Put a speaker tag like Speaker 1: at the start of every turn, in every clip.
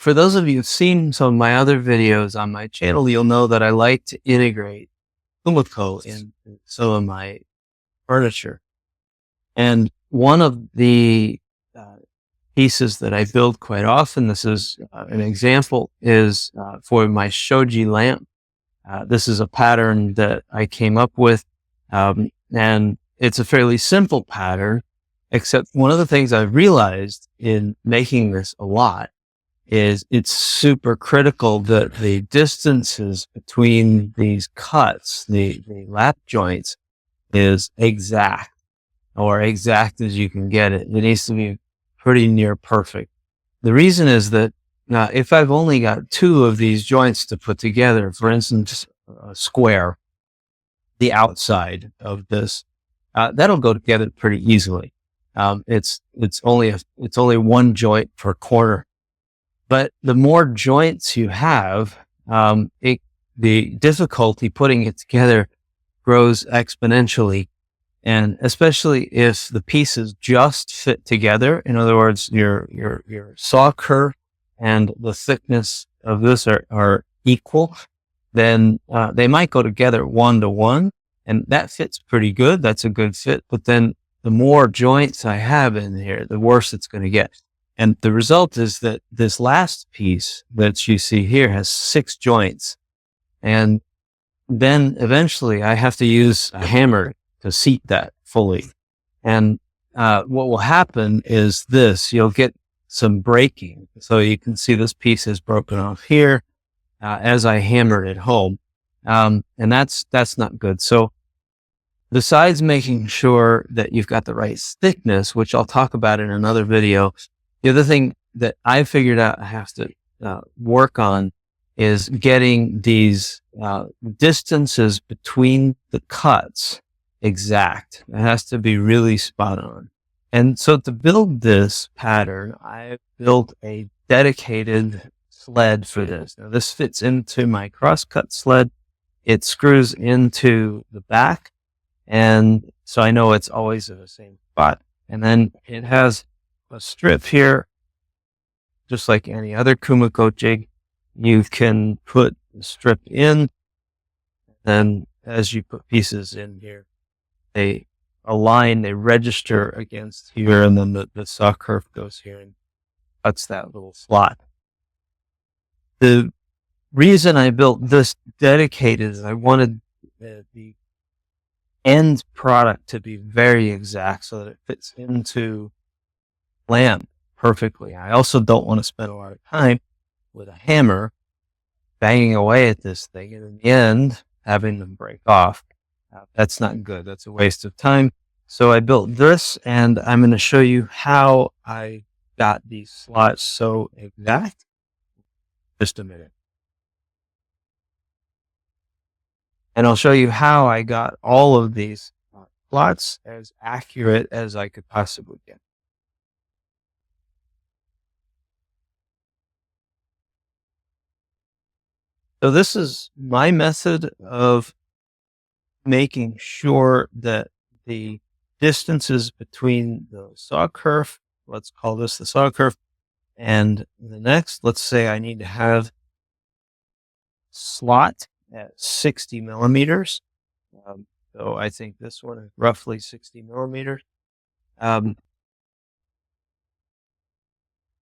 Speaker 1: For those of you who've seen some of my other videos on my channel, you'll know that I like to integrate Kumiko in some of my furniture. And one of the pieces that I build quite often, this is an example, is for my Shoji lamp. This is a pattern that I came up with, and it's a fairly simple pattern, except one of the things I've realized in making this a lot is it's super critical that the distances between these cuts, the lap joints, is exact, or exact as you can get it. It needs to be pretty near perfect. The reason is that if I've only got two of these joints to put together, for instance, a square, the outside of this, that'll go together pretty easily. It's only one joint per corner. But the more joints you have, the difficulty putting it together grows exponentially. And especially if the pieces just fit together, in other words, your saw curve and the thickness of this are equal, then they might go together 1-to-1, and that fits pretty good. That's a good fit. But then the more joints I have in here, the worse it's going to get. And the result is that this last piece that you see here has 6 joints. And then eventually I have to use a hammer to seat that fully. And what will happen is this: you'll get some breaking. So you can see this piece is broken off here as I hammer it home. And that's not good. So besides making sure that you've got the right thickness, which I'll talk about in another video, the other thing that I figured out I have to work on is getting these distances between the cuts exact. It has to be really spot on. And so to build this pattern, I built a dedicated sled for this. Now this fits into my crosscut sled. It screws into the back, and so I know it's always in the same spot. And then it has a strip here, just like any other Kumiko jig. You can put the strip in, and as you put pieces in here, they align, they register against here, and then the saw curve goes here and cuts that little slot. The reason I built this dedicated is I wanted the end product to be very exact so that it fits into lamp perfectly. I also don't want to spend a lot of time with a hammer banging away at this thing, and in the end having them break off. That's not good. That's a waste of time. So I built this, and I'm going to show you how I got these slots so exact. Just a minute. And I'll show you how I got all of these slots as accurate as I could possibly get. So this is my method of making sure that the distances between the saw curve, let's call this the saw curve, and the next, let's say I need to have slot at 60 millimeters. So I think this one is roughly 60 millimeters.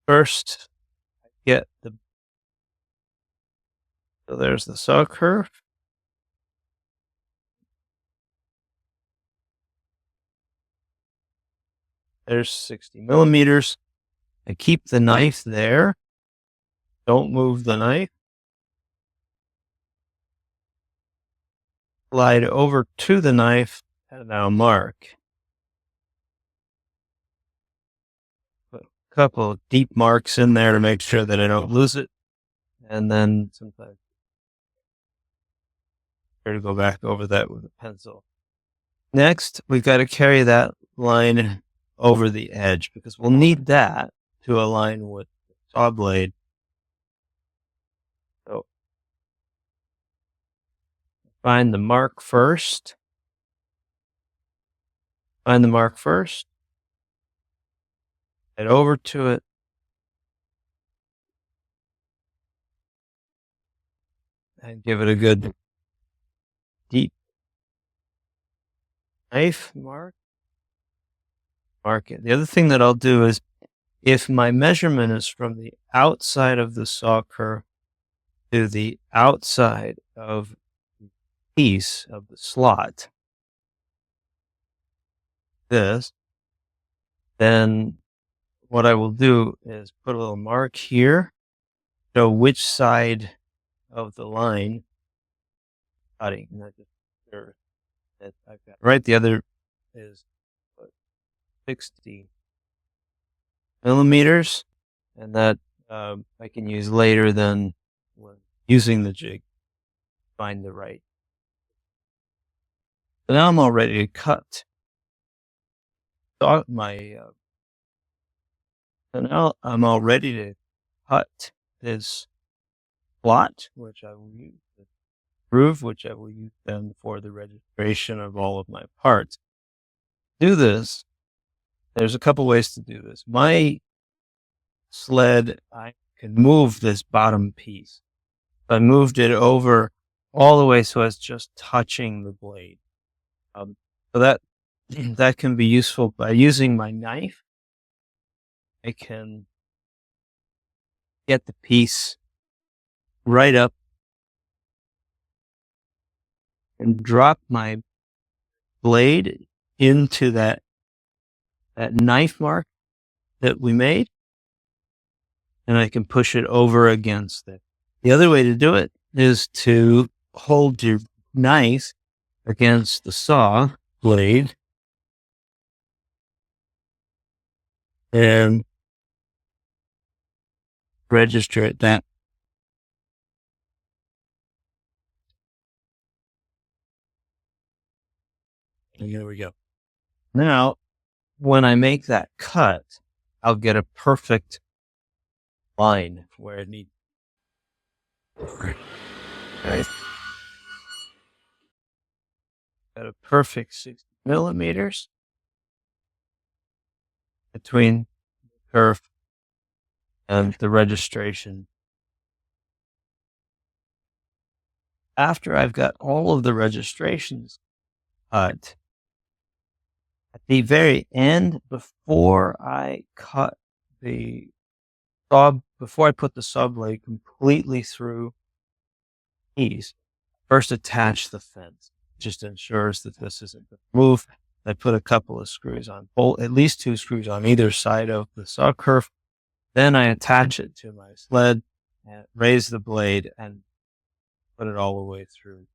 Speaker 1: First, I get so there's the saw curve. There's 60 millimeters. I keep the knife there. Don't move the knife. Slide over to the knife and now mark. Put a couple of deep marks in there to make sure that I don't lose it. And then sometimes try to go back over that with a pencil. Next, we've got to carry that line over the edge because we'll need that to align with the saw blade. So find the mark first. Find the mark first. Head over to it. and give it a good deep knife mark. Mark it. The other thing that I'll do is, if my measurement is from the outside of the saw curve to the outside of the piece of the slot, this, then what I will do is put a little mark here, show which side of the line cutting. And I just sure that I've got right. The other is 60 millimeters, and that I can use later than when using the jig. Find the right. So now I'm all ready to cut. So now I'm all ready to cut this slot, which I will use, the groove, which I will use then for the registration of all of my parts. Do this. There's a couple ways to do this. My sled, I can move this bottom piece. I moved it over all the way so it's just touching the blade. So that can be useful by using my knife. I can get the piece right up and drop my blade into that knife mark that we made, and I can push it over against it. The other way to do it is to hold your knife against the saw blade and register it that. And here we go. Now, when I make that cut, I'll get a perfect line where it needs. Right. Got a perfect 60 millimeters between the curve and the registration. After I've got all of the registrations cut, at the very end, before I cut the saw, before I put the saw blade completely through piece, first attach the fence. Just ensures that this isn't going to move. I put a couple of screws on, at least 2 screws on either side of the saw curve. Then I attach it to my sled and raise the blade and put it all the way through